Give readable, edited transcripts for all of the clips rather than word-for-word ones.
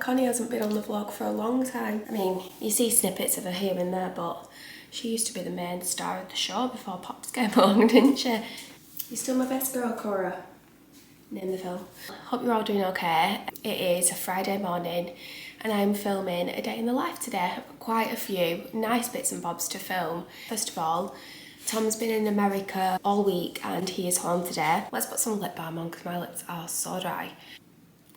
Connie hasn't been on the vlog for a long time. I mean, you see snippets of her here and there, but she used to be the main star of the show before Pops came along, didn't she? You're still my best girl, Cora. Name the film. Hope you're all doing okay. It is a Friday morning and I'm filming a day in the life today. I've got quite a few nice bits and bobs to film. First of all, Tom's been in America all week and he is home today. Let's put some lip balm on because my lips are so dry.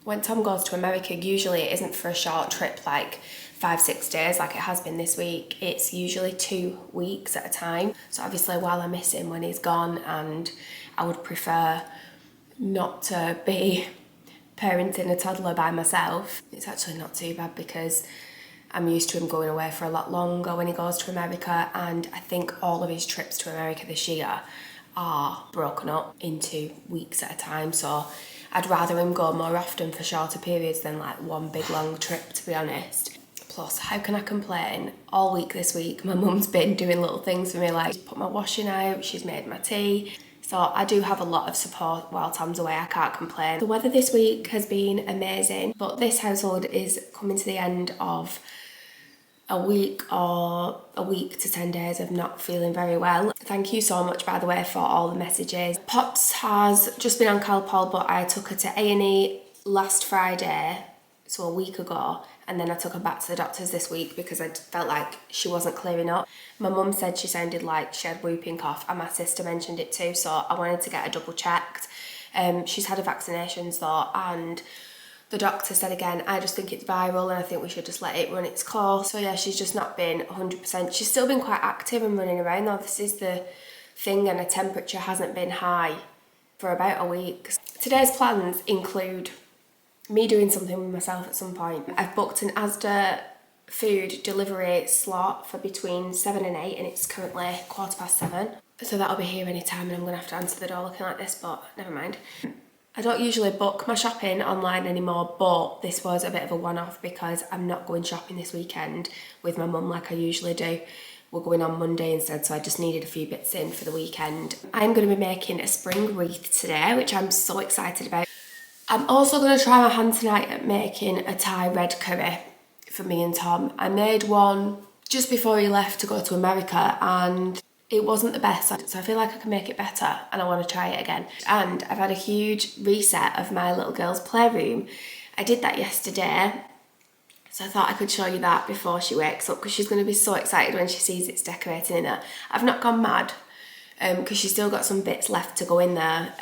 When Tom goes to America, usually it isn't for a short trip like 5-6 days like it has been this week. It's usually 2 weeks at a time. So obviously while I miss him when he's gone, and I would prefer not to be parenting a toddler by myself, it's actually not too bad because I'm used to him going away for a lot longer when he goes to America, and I think all of his trips to America this year are broken up into weeks at a time. So I'd rather him go more often for shorter periods than like one big long trip, to be honest. Plus, how can I complain? All week this week, my mum's been doing little things for me, like she's put my washing out, she's made my tea. So I do have a lot of support while Tom's away, I can't complain. The weather this week has been amazing, but this household is coming to the end of a week to 10 days of not feeling very well. Thank you so much, by the way, for all the messages. Pops has just been on Calpol, but I took her to A&E last Friday, so a week ago, and then I took her back to the doctors this week because I felt like she wasn't clearing up. My mum said she sounded like she had whooping cough, and my sister mentioned it too, so I wanted to get her double checked. She's had her vaccinations though, and the doctor said again, I just think it's viral and I think we should just let it run its course. So yeah, she's just not been 100%. She's still been quite active and running around though. This is the thing, and her temperature hasn't been high for about a week. Today's plans include me doing something with myself at some point. I've booked an Asda food delivery slot for between 7 and 8 and it's currently 7:15. So that'll be here any time and I'm gonna have to answer the door looking like this, but never mind. I don't usually book my shopping online anymore, but this was a bit of a one-off because I'm not going shopping this weekend with my mum like I usually do. We're going on Monday instead, so I just needed a few bits in for the weekend. I'm going to be making a spring wreath today, which I'm so excited about. I'm also going to try my hand tonight at making a Thai red curry for me and Tom. I made one just before he left to go to America and it wasn't the best, so I feel like I can make it better and I want to try it again. And I've had a huge reset of my little girl's playroom. I did that yesterday, so I thought I could show you that before she wakes up because she's going to be so excited when she sees it's decorating in there. I've not gone mad because she's still got some bits left to go in there,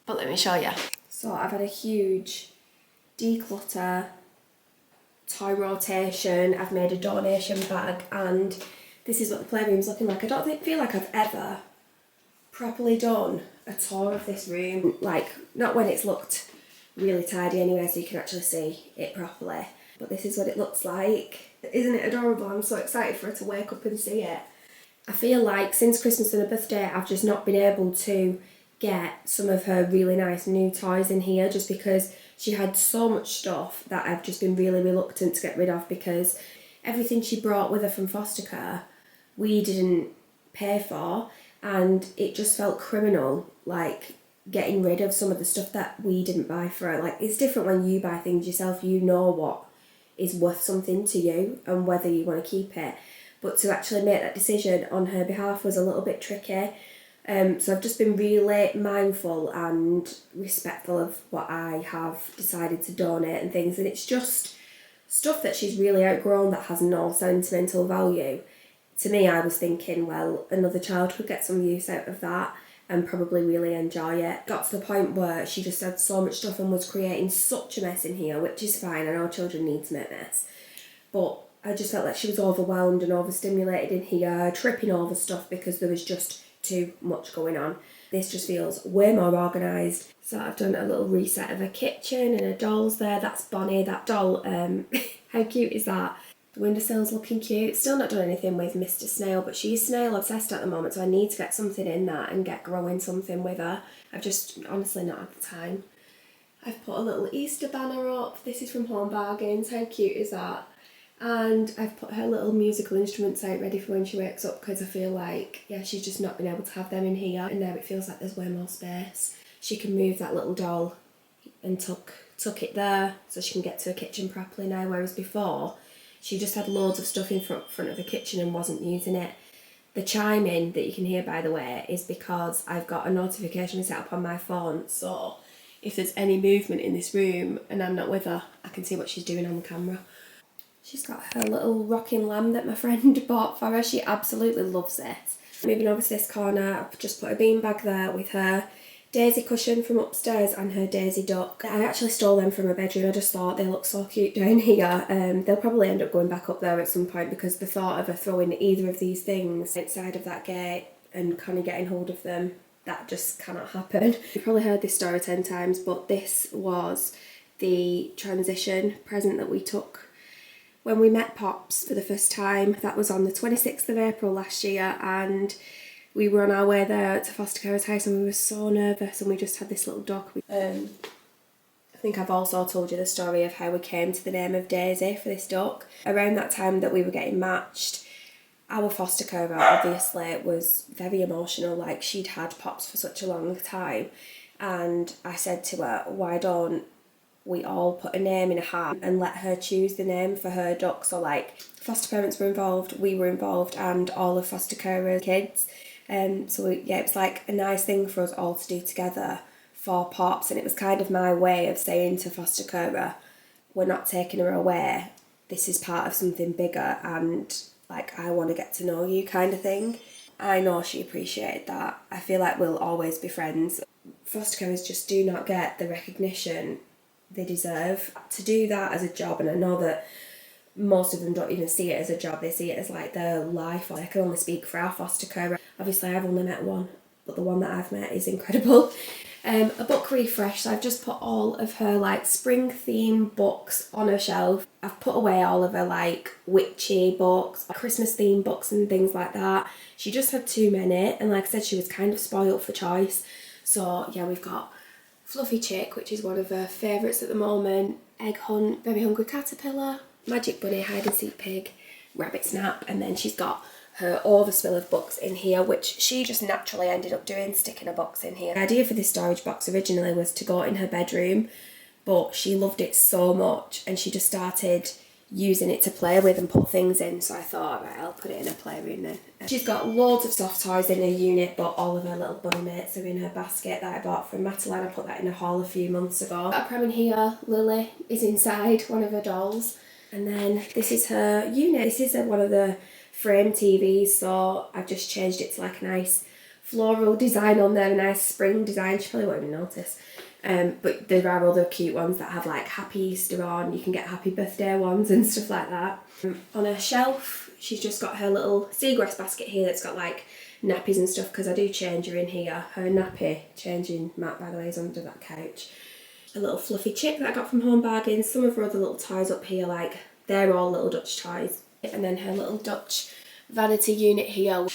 but let me show you. So I've had a huge declutter, toy rotation, I've made a donation bag, and this is what the playroom's looking like. I don't feel like I've ever properly done a tour of this room. Like, not when it's looked really tidy anyway, so you can actually see it properly. But this is what it looks like. Isn't it adorable? I'm so excited for her to wake up and see it. I feel like since Christmas and her birthday, I've just not been able to get some of her really nice new toys in here just because she had so much stuff that I've just been really reluctant to get rid of because everything she brought with her from foster care we didn't pay for, and it just felt criminal, like getting rid of some of the stuff that we didn't buy for her. Like, it's different when you buy things yourself, you know what is worth something to you and whether you want to keep it, but to actually make that decision on her behalf was a little bit tricky. So I've just been really mindful and respectful of what I have decided to donate and things, and it's just stuff that she's really outgrown that has no sentimental value. To me, I was thinking, well, another child could get some use out of that and probably really enjoy it. Got to the point where she just had so much stuff and was creating such a mess in here, which is fine. I know children need to make mess. But I just felt like she was overwhelmed and overstimulated in here, tripping over stuff because there was just too much going on. This just feels way more organised. So I've done a little reset of her kitchen and her dolls there. That's Bonnie, that doll. How cute is that? The windowsill's looking cute. Still not done anything with Mr. Snail, but she's snail obsessed at the moment, so I need to get something in that and get growing something with her. I've just honestly not had the time. I've put a little Easter banner up. This is from Home Bargains. How cute is that? And I've put her little musical instruments out ready for when she wakes up, because I feel like, yeah, she's just not been able to have them in here. And now it feels like there's way more space. She can move that little doll and tuck it there so she can get to the kitchen properly now, whereas before she just had loads of stuff in front of the kitchen and wasn't using it. The chiming that you can hear, by the way, is because I've got a notification set up on my phone, so if there's any movement in this room and I'm not with her, I can see what she's doing on the camera. She's got her little rocking lamb that my friend bought for her. She absolutely loves it. Moving over to this corner, I've just put a beanbag there with her daisy cushion from upstairs and her daisy duck. I actually stole them from her bedroom. I just thought they look so cute down here. They'll probably end up going back up there at some point, because the thought of her throwing either of these things outside of that gate and kind of getting hold of them, that just cannot happen. You've probably heard this story 10 times, but this was the transition present that we took when we met Pops for the first time. That was on the 26th of April last year, and we were on our way there to foster carer's house and we were so nervous, and we just had this little duck. I think I've also told you the story of how we came to the name of Daisy for this duck. Around that time that we were getting matched, our foster carer obviously was very emotional, like she'd had Pops for such a long time, and I said to her, why don't we all put a name in a hat and let her choose the name for her duck. So like foster parents were involved, we were involved, and all of foster carer kids. So yeah, it was like a nice thing for us all to do together for Pops, and it was kind of my way of saying to foster carer, we're not taking her away, this is part of something bigger, and like I want to get to know you kind of thing. I know she appreciated that. I feel like we'll always be friends. Foster carers just do not get the recognition they deserve. To do that as a job, and I know that most of them don't even see it as a job, they see it as like their life. I can only speak for our foster carer. Obviously I've only met one, but the one that I've met is incredible. A book refresh, so I've just put all of her like spring theme books on her shelf. I've put away all of her like witchy books, Christmas theme books and things like that. She just had too many, and like I said, she was kind of spoiled for choice. So yeah, we've got Fluffy Chick, which is one of her favourites at the moment, Egg Hunt, Very Hungry Caterpillar, Magic Bunny, Hide and Seek Pig, Rabbit Snap, and then she's got her overspill of books in here, which she just naturally ended up doing, sticking her books in here. The idea for this storage box originally was to go in her bedroom, but she loved it so much and she just started using it to play with and put things in, so I thought, right, I'll put it in her playroom then. She's got loads of soft toys in her unit, but all of her little bunny mates are in her basket that I bought from Matalan. I put that in a haul a few months ago. Got a pram in here, Lily is inside, one of her dolls. And then this is her unit. This is one of the frame TVs, so I've just changed it to like a nice floral design on there, a nice spring design. She probably won't even notice. But there are other cute ones that have like Happy Easter on. You can get Happy Birthday ones and stuff like that. On her shelf, she's just got her little seagrass basket here that's got like nappies and stuff, because I do change her in here. Her nappy changing mat, by the way, is under that couch. A little Fluffy Chick that I got from Home Bargains. Some of her other little toys up here, like they're all little Dutch toys. And then her little Dutch vanity unit here.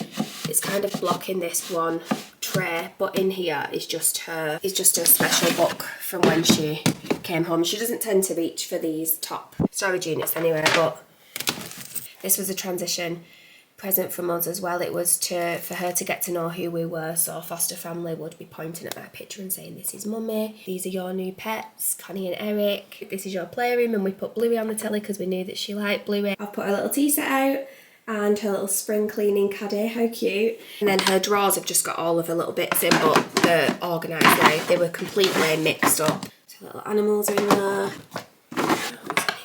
It's kind of blocking this one tray, but in here is just her special book from when she came home. She doesn't tend to reach for these top storage units anyway, but this was a transition present from us as well. It was for her to get to know who we were, so foster family would be pointing at my picture and saying, this is Mummy, these are your new pets, Connie and Eric, this is your playroom, and we put Bluey on the telly because we knew that she liked Bluey. I've put her little tea set out and her little spring cleaning caddy, how cute. And then her drawers have just got all of her little bits in, but they're organised now. They were completely mixed up. So little animals are in there.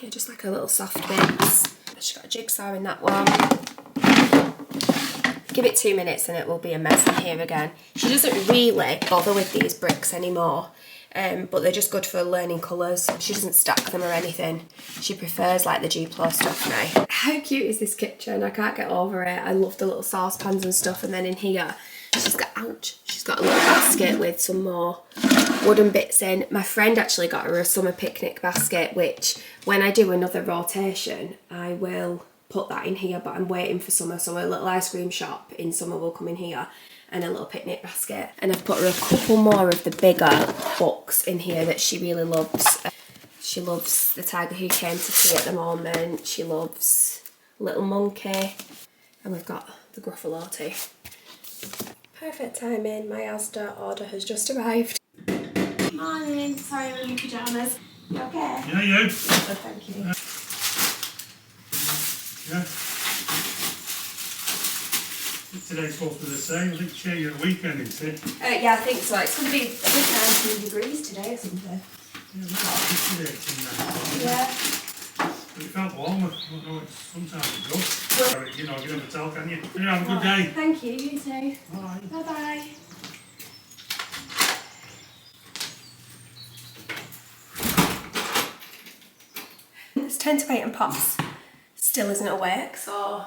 Here, just like her little soft bits. She's got a jigsaw in that one. Give it 2 minutes and it will be a mess in here again. She doesn't really bother with these bricks anymore. but they're just good for learning colours. She doesn't stack them or anything. She prefers like the Duplo stuff now. How cute is this kitchen? I can't get over it. I love the little saucepans and stuff. And then in here, she's got a little basket with some more wooden bits in. My friend actually got her a summer picnic basket, which when I do another rotation, I will put that in here, but I'm waiting for summer. So a little ice cream shop in summer will come in here, and a little picnic basket. And I've put her a couple more of the bigger books in here that she really loves. She loves The Tiger Who Came to Tea at the moment. She loves Little Monkey. And we've got the Gruffalotti. Perfect timing, my Asda order has just arrived. Morning, sorry I'm in my pyjamas. You okay? Yeah, you. Good, thank you. Yeah. Today's supposed to be the same. I think share your weekend, isn't it? Yeah, I think so. It's going to be a good 19 degrees today or something. Yeah, about 58 in Yeah. But it felt warmer. I know it's sometimes it does. You know, you never tell, can you? Anyway, have a good day. Thank you, you too. Bye. Bye-bye. It's 10 to 8 and Pops still isn't awake, so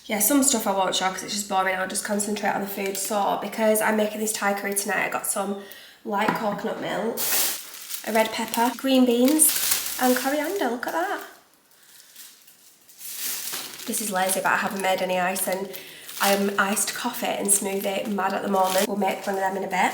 yeah, some stuff I won't show because it's just boring. I'll just concentrate on the food. So because I'm making this Thai curry tonight, I got some light coconut milk, a red pepper, green beans and coriander. Look at that. This is lazy, but I haven't made any ice, and I'm iced coffee and smoothie mad at the moment. We'll make one of them in a bit.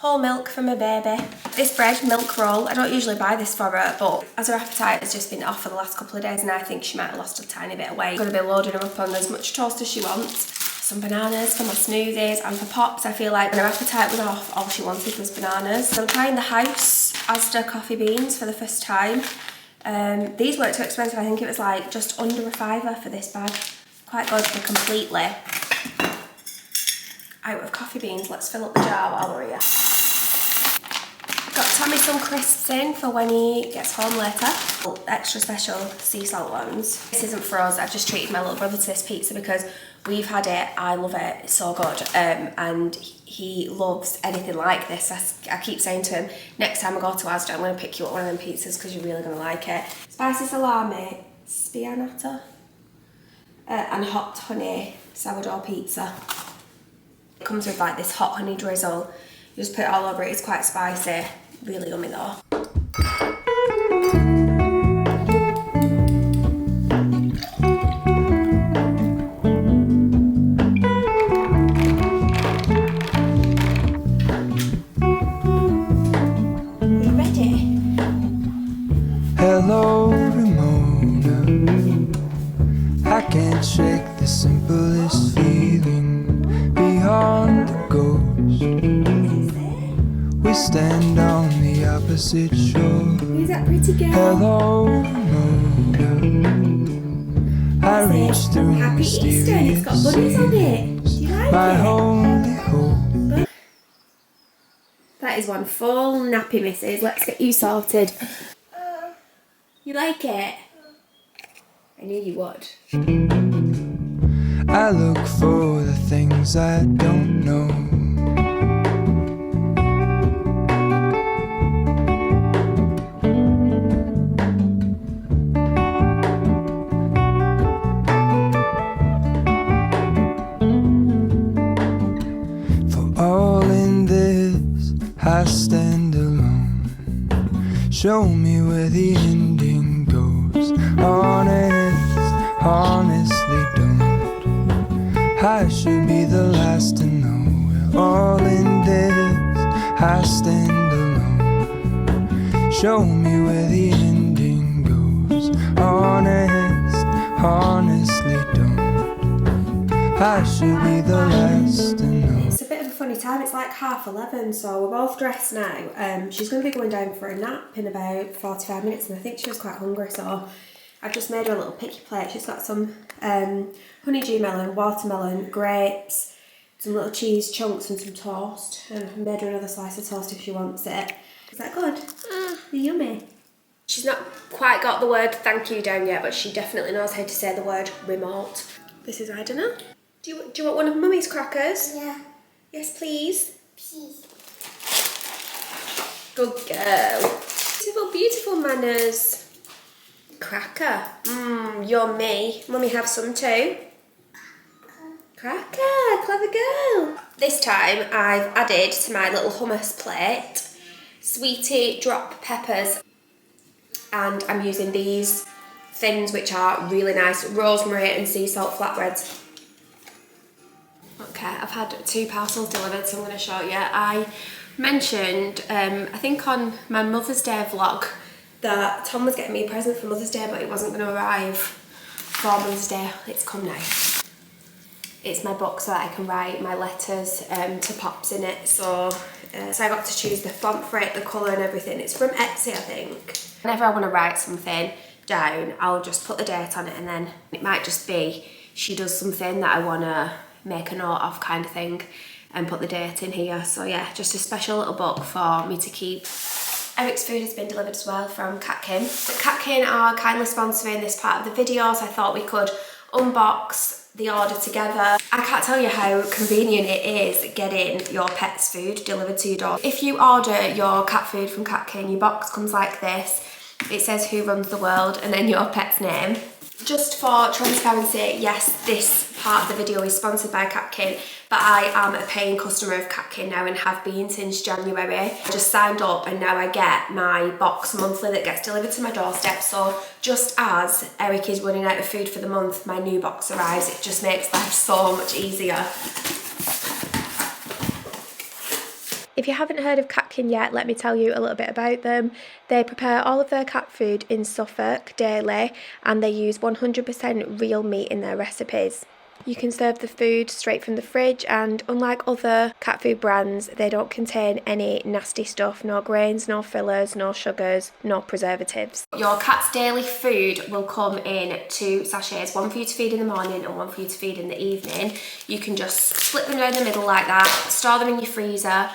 Whole milk from a baby. This bread, milk roll, I don't usually buy this for her, but as her appetite has just been off for the last couple of days and I think she might have lost a tiny bit of weight, I'm going to be loading her up on as much toast as she wants. Some bananas for my smoothies, and for Pops I feel like when her appetite was off, all she wanted was bananas. So I'm trying the House Asda coffee beans for the first time. These weren't too expensive. I think it was like just under £5 for this bag. Quite good for completely out of coffee beans. Let's fill up the jar while we're here. Got Tommy some crisps in for when he gets home later. Extra special sea salt ones. This isn't for us. I've just treated my little brother to this pizza because we've had it. I love it. It's so good. And he loves anything like this. I keep saying to him, next time I go to Asda, I'm going to pick you up one of them pizzas because you're really going to like it. Spicy salami, spianata, and hot honey sourdough pizza. It comes with like this hot honey drizzle. You just put it all over it. It's quite spicy. Really yummy though. Hello, Ramona. I can't shake the simplest feeling beyond the ghost. We stand on the opposite shore. Who's that pretty girl? Hello, Ramona. I reached through Happy Easter and it's got bunnies on it. Do you like my it? holy hope. That is one full nappy, missus. Let's get you sorted. You like it? I knew you would. I look for the things I don't know. For all in this, I stand alone. Show me where the ending goes. Honestly don't. I should be the last to know. We're all in this, I stand alone. Show me where the ending goes. Honestly don't. I should be the last to know. It's a bit of a funny time. It's like 11:30, so we're both dressed now. She's going to be going down for a nap in about 45 minutes, and I think she was quite hungry, so I've just made her a little picky plate. She's got some honeydew melon, watermelon, grapes, some little cheese chunks and some toast, and I've made her another slice of toast if she wants it. Is that good? Yummy. She's not quite got the word thank you down yet, but she definitely knows how to say the word remote. This is Idana. Do you want one of Mummy's crackers? Yeah. Yes, please. Please. Good girl. Beautiful, beautiful manners. Cracker. Mmm, yummy. Mummy, have some too. Cracker, clever girl. This time I've added to my little hummus plate sweetie drop peppers, and I'm using these thins which are really nice, rosemary and sea salt flatbreads. Okay, I've had 2 parcels delivered, so I'm going to show you. I mentioned, I think on my Mother's Day vlog, that Tom was getting me a present for Mother's Day, but it wasn't going to arrive for Mother's Day. It's come now. It's my book so that I can write my letters to Pops in it. So I got to choose the font for it, the colour and everything. It's from Etsy, I think. Whenever I want to write something down, I'll just put the date on it, and then it might just be she does something that I want to make a note of, kind of thing, and put the date in here. So yeah, just a special little book for me to keep. Eric's food has been delivered as well from Catkin. Catkin are kindly sponsoring this part of the video, so I thought we could unbox the order together. I can't tell you how convenient it is getting your pet's food delivered to your door. If you order your cat food from Catkin, your box comes like this. It says who runs the world and then your pet's name. Just for transparency, yes, this part of the video is sponsored by Catkin, but I am a paying customer of Catkin now and have been since January. I just signed up and now I get my box monthly that gets delivered to my doorstep. So just as Eric is running out of food for the month, my new box arrives. It just makes life so much easier. If you haven't heard of Catkin yet, let me tell you a little bit about them. They prepare all of their cat food in Suffolk daily, and they use 100% real meat in their recipes. You can serve the food straight from the fridge, and unlike other cat food brands, they don't contain any nasty stuff, no grains, no fillers, no sugars, no preservatives. Your cat's daily food will come in 2 sachets, one for you to feed in the morning and one for you to feed in the evening. You can just split them down the middle like that, store them in your freezer.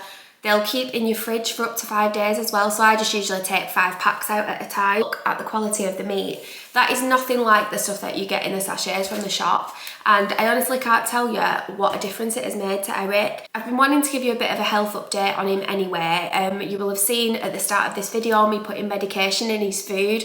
They'll keep in your fridge for up to 5 days as well, so I just usually take 5 packs out at a time. Look at the quality of the meat. That is nothing like the stuff that you get in the sachets from the shop, and I honestly can't tell you what a difference it has made to Eric. I've been wanting to give you a bit of a health update on him anyway. You will have seen at the start of this video me putting medication in his food.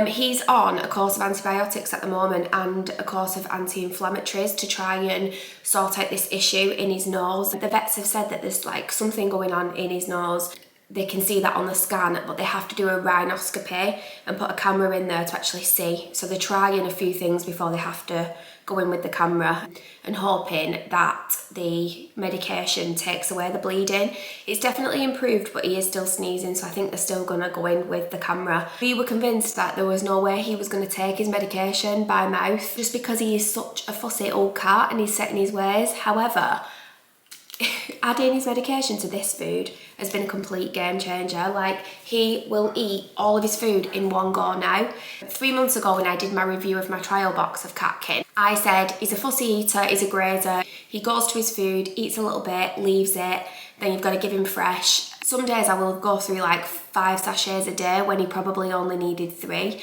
He's on a course of antibiotics at the moment and a course of anti-inflammatories to try and sort out this issue in his nose. The vets have said that there's like something going on in his nose. They can see that on the scan, but they have to do a rhinoscopy and put a camera in there to actually see. So they're trying a few things before they have to go in with the camera and hoping that the medication takes away the bleeding. It's definitely improved, but he is still sneezing, so I think they're still gonna go in with the camera. We were convinced that there was no way he was gonna take his medication by mouth just because he is such a fussy old cat and he's set in his ways. However, adding his medication to this food has been a complete game changer. Like, he will eat all of his food in one go now. 3 months ago when I did my review of my trial box of Catkin, I said he's a fussy eater, he's a grazer. He goes to his food, eats a little bit, leaves it, then you've got to give him fresh. Some days I will go through like 5 sachets a day when he probably only needed 3.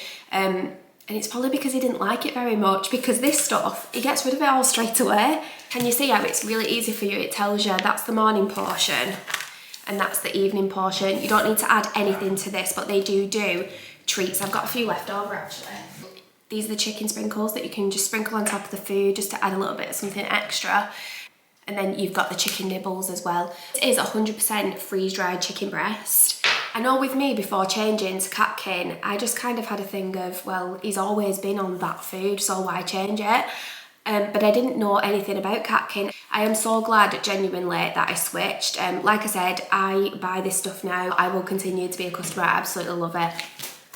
And it's probably because he didn't like it very much, because this stuff, he gets rid of it all straight away. Can you see how it's really easy for you? It tells you that's the morning portion and that's the evening portion. You don't need to add anything to this, but they do treats. I've got a few left over actually. These are the chicken sprinkles that you can just sprinkle on top of the food just to add a little bit of something extra. And then you've got the chicken nibbles as well. It is 100% freeze-dried chicken breast. I know with me, before changing to Catkin, I just kind of had a thing of, well, he's always been on that food, so why change it? But I didn't know anything about Catkin. I am so glad, genuinely, that I switched. Like I said, I buy this stuff now. I will continue to be a customer. I absolutely love it.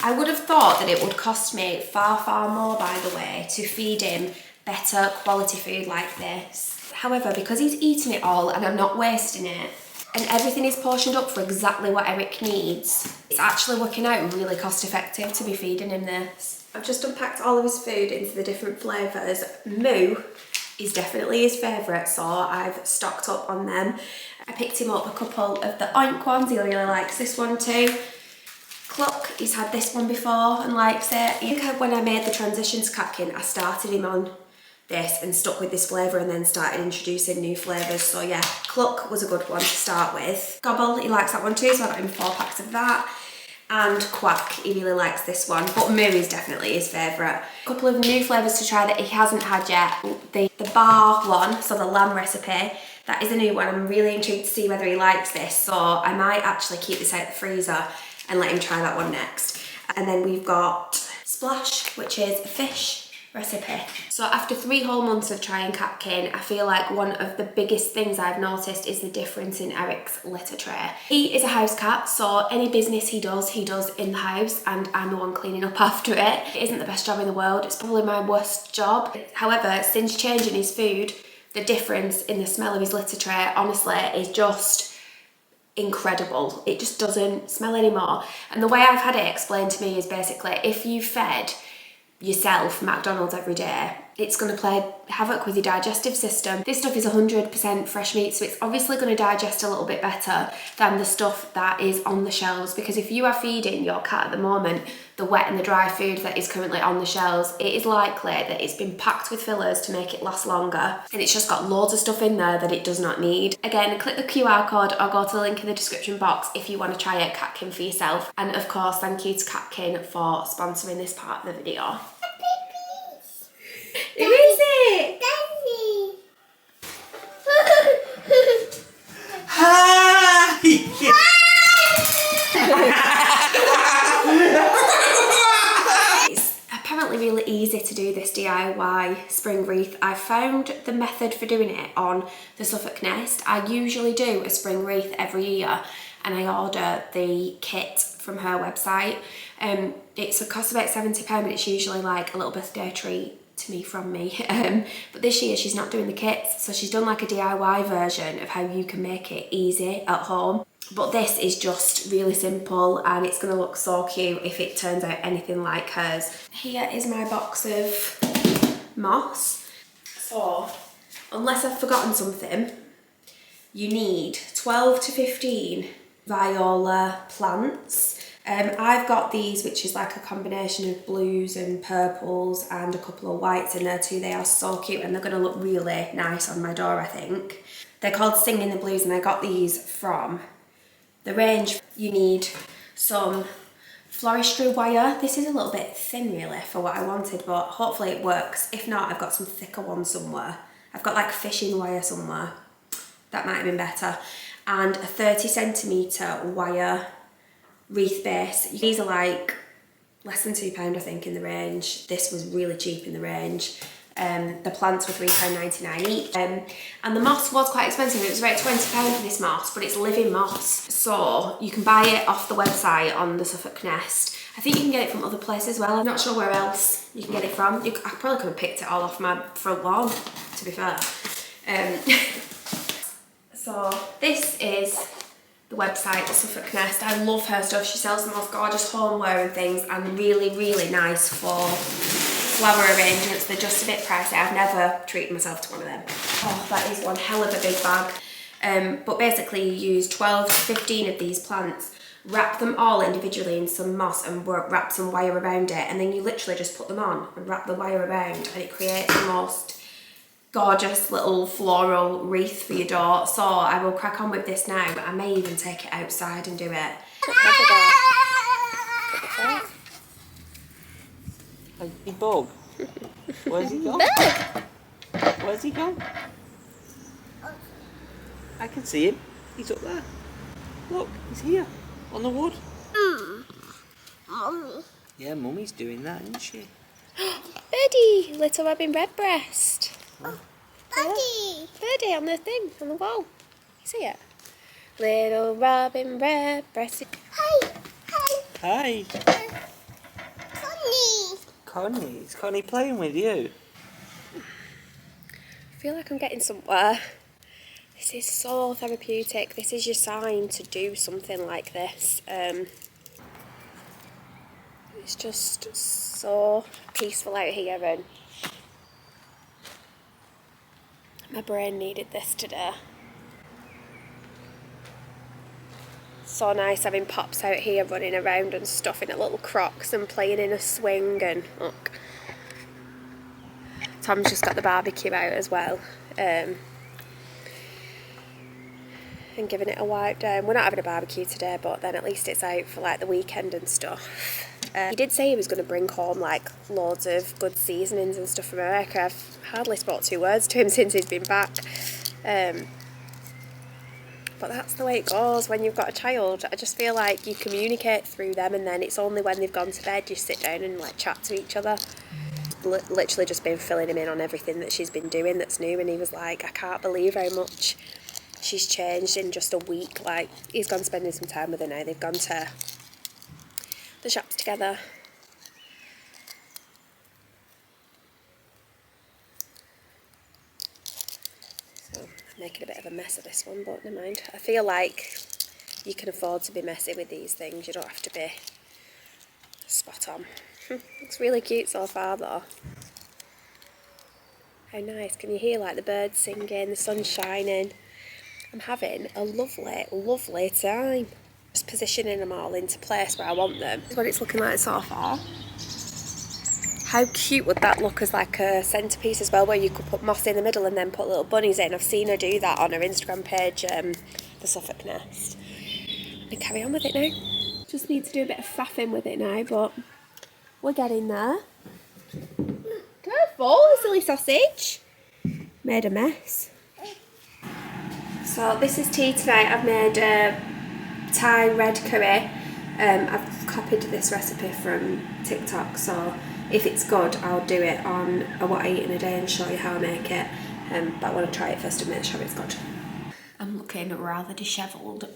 I would have thought that it would cost me far, far more, by the way, to feed him better quality food like this. However, because he's eating it all and I'm not wasting it, and everything is portioned up for exactly what Eric needs, it's actually working out really cost effective to be feeding him this. I've just unpacked all of his food into the different flavours. Moo is definitely his favourite, so I've stocked up on them. I picked him up a couple of the oink ones. He really likes this one too. Cluck, he's had this one before and likes it. I think when I made the transition to Catkin, I started him on this and stuck with this flavour and then started introducing new flavours. So yeah, Cluck was a good one to start with. Gobble, he likes that one too, so I got him 4 packs of that. And Quack, he really likes this one, but Moo is definitely his favourite. A couple of new flavours to try that he hasn't had yet. The bar one, so the lamb recipe, that is a new one. I'm really intrigued to see whether he likes this, so I might actually keep this out the freezer and let him try that one next. And then we've got Splash, which is a fish recipe. So after 3 whole months of trying Catkin, I feel like one of the biggest things I've noticed is the difference in Eric's litter tray. He is a house cat, so any business he does in the house, and I'm the one cleaning up after it. It isn't the best job in the world, it's probably my worst job. However, since changing his food, the difference in the smell of his litter tray, honestly, is just incredible. It just doesn't smell anymore. And the way I've had it explained to me is basically, if you fed yourself McDonald's every day, it's going to play havoc with your digestive system. This stuff is 100% fresh meat, so it's obviously going to digest a little bit better than the stuff that is on the shelves, because if you are feeding your cat at the moment the wet and the dry food that is currently on the shelves, it is likely that it's been packed with fillers to make it last longer, and it's just got loads of stuff in there that it does not need. Again, click the QR code or go to the link in the description box if you want to try out Catkin for yourself. And of course, thank you to Catkin for sponsoring this part of the video. Who is it? Daddy. Hi! It's apparently really easy to do this DIY spring wreath. I found the method for doing it on the Suffolk Nest. I usually do a spring wreath every year and I order the kit from her website. It costs about £70, but it's usually like a little birthday treat to me from me, but this year she's not doing the kits, so she's done like a DIY version of how you can make it easy at home. But this is just really simple and it's going to look so cute if it turns out anything like hers. Here is my box of moss. So unless I've forgotten something, you need 12 to 15 viola plants. I've got these, which is like a combination of blues and purples and a couple of whites in there too. They are so cute and they're going to look really nice on my door, I think. They're called Singing the Blues and I got these from the range. You need some floristry wire. This is a little bit thin really for what I wanted, but hopefully it works. If not, I've got some thicker ones somewhere. I've got like fishing wire somewhere. That might have been better. And a 30cm wire wreath base. These are like less than £2 I think in the range. This was really cheap in the range. The plants were £3.99 each. And the moss was quite expensive. It was about £20 for this moss, but it's living moss. So you can buy it off the website on the Suffolk Nest. I think you can get it from other places as well. I'm not sure where else you can get it from. I probably could have picked it all off my front lawn, to be fair. So this is the website, the Suffolk Nest. I love her stuff. She sells the most gorgeous homeware and things, and really, really nice for flower arrangements. They're just a bit pricey. I've never treated myself to one of them. Oh, that is one hell of a big bag. But basically you use 12 to 15 of these plants, wrap them all individually in some moss and wrap some wire around it, and then you literally just put them on and wrap the wire around, and it creates the most gorgeous little floral wreath for your door. So I will crack on with this now, but I may even take it outside and do it. Hey, Bob. Where's he gone? Where's he gone? I can see him. He's up there. Look, he's here on the wood. Mommy. Yeah, Mummy's doing that, isn't she? Birdie, little Robin Redbreast. Daddy. Birdie on the thing, on the wall. You see it? Little Robin Redbreast. Hi. Hi. Hi. Connie. Connie. Is Connie playing with you? I feel like I'm getting somewhere. This is so therapeutic. This is your sign to do something like this. It's just so peaceful out here, and my brain needed this today. So nice having Pops out here running around and stuff in a little Crocs and playing in a swing, and look. Tom's just got the barbecue out as well. And giving it a wipe down. We're not having a barbecue today, but then at least it's out for like the weekend and stuff. He did say he was going to bring home like loads of good seasonings and stuff from America. I've hardly spoke 2 words to him since he's been back. But that's the way it goes when you've got a child. I just feel like you communicate through them, and then it's only when they've gone to bed you sit down and like chat to each other. Literally just been filling him in on everything that she's been doing that's new, and he was like, I can't believe how much she's changed in just a week. Like, he's gone spending some time with her now. They've gone to the shops together. So I'm making a bit of a mess of this one, but never mind. I feel like you can afford to be messy with these things. You don't have to be spot on. Looks really cute so far though. How nice. Can you hear like the birds singing, the sun's shining? I'm having a lovely, lovely time. Just positioning them all into place where I want them. This is what it's looking like so far. How cute would that look as like a centrepiece as well, where you could put moss in the middle and then put little bunnies in? I've seen her do that on her Instagram page, the Suffolk Nest. And carry on with it now. Just need to do a bit of faffing with it now, but we're getting there. Careful, silly sausage. Made a mess. So this is tea tonight. I've made Thai red curry. I've copied this recipe from TikTok, so if it's good I'll do it on a what I eat in a day and show you how I make it. But I want to try it first and make sure it's good. I'm looking rather dishevelled.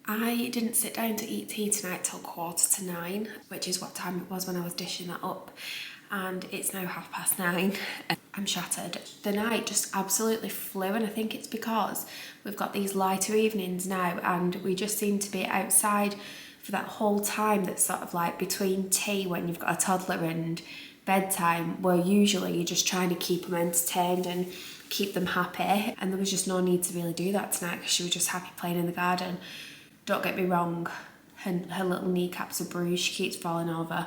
I didn't sit down to eat tea tonight till 9:15, which is what time it was when I was dishing that up, and it's now 9:30. I'm shattered. The night just absolutely flew, and I think it's because we've got these lighter evenings now and we just seem to be outside for that whole time that's sort of like between tea when you've got a toddler and bedtime, where usually you're just trying to keep them entertained and keep them happy, and there was just no need to really do that tonight because she was just happy playing in the garden. Don't get me wrong, her little kneecaps are bruised, she keeps falling over,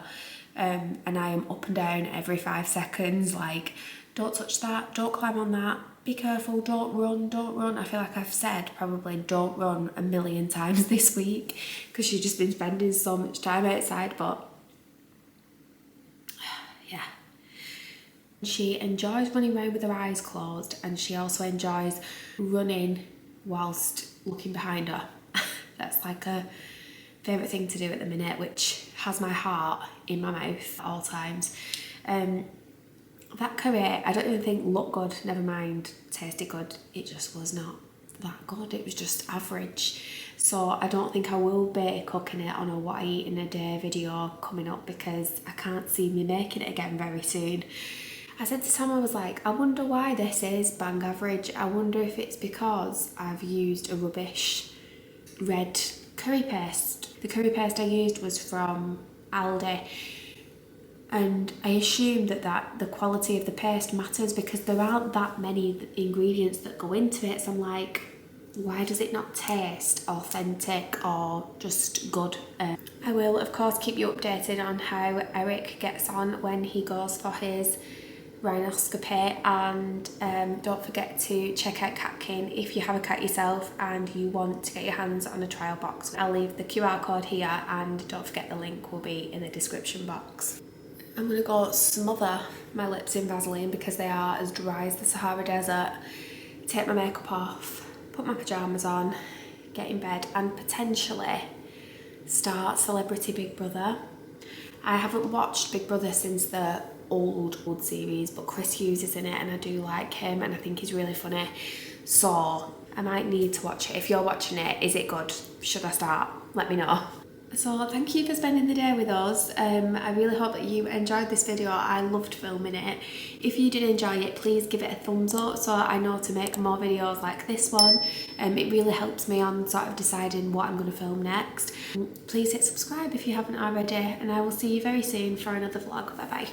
and I am up and down every 5 seconds, like, don't touch that, don't climb on that, be careful, don't run, don't run. I feel like I've said probably don't run a million times this week because she's just been spending so much time outside, but yeah. She enjoys running around with her eyes closed, and she also enjoys running whilst looking behind her. That's like a favourite thing to do at the minute, which has my heart in my mouth at all times. That curry, I don't even think looked good, never mind tasted good. It just was not that good. It was just average. So I don't think I will be cooking it on a what I eat in a day video coming up because I can't see me making it again very soon. I said to Tom, I was like, I wonder why this is bang average. I wonder if it's because I've used a rubbish red curry paste. The curry paste I used was from Aldi, and I assumed that the quality of the paste matters because there aren't that many ingredients that go into it. So I'm like, why does it not taste authentic or just good? I will of course keep you updated on how Eric gets on when he goes for his rhinoscopy, and don't forget to check out Cat King if you have a cat yourself and you want to get your hands on a trial box. I'll leave the QR code here, and don't forget the link will be in the description box. I'm going to go smother my lips in Vaseline because they are as dry as the Sahara Desert. Take my makeup off, put my pyjamas on, get in bed and potentially start Celebrity Big Brother. I haven't watched Big Brother since the old series, but Chris Hughes is in it and I do like him and I think he's really funny, so I might need to watch it. If you're watching it, is it good? Should I start? Let me know. So thank you for spending the day with us. I really hope that you enjoyed this video. I loved filming it. If you did enjoy it, please give it a thumbs up so I know to make more videos like this one. It really helps me on sort of deciding what I'm going to film next. Please hit subscribe if you haven't already, and I will see you very soon for another vlog. Bye bye.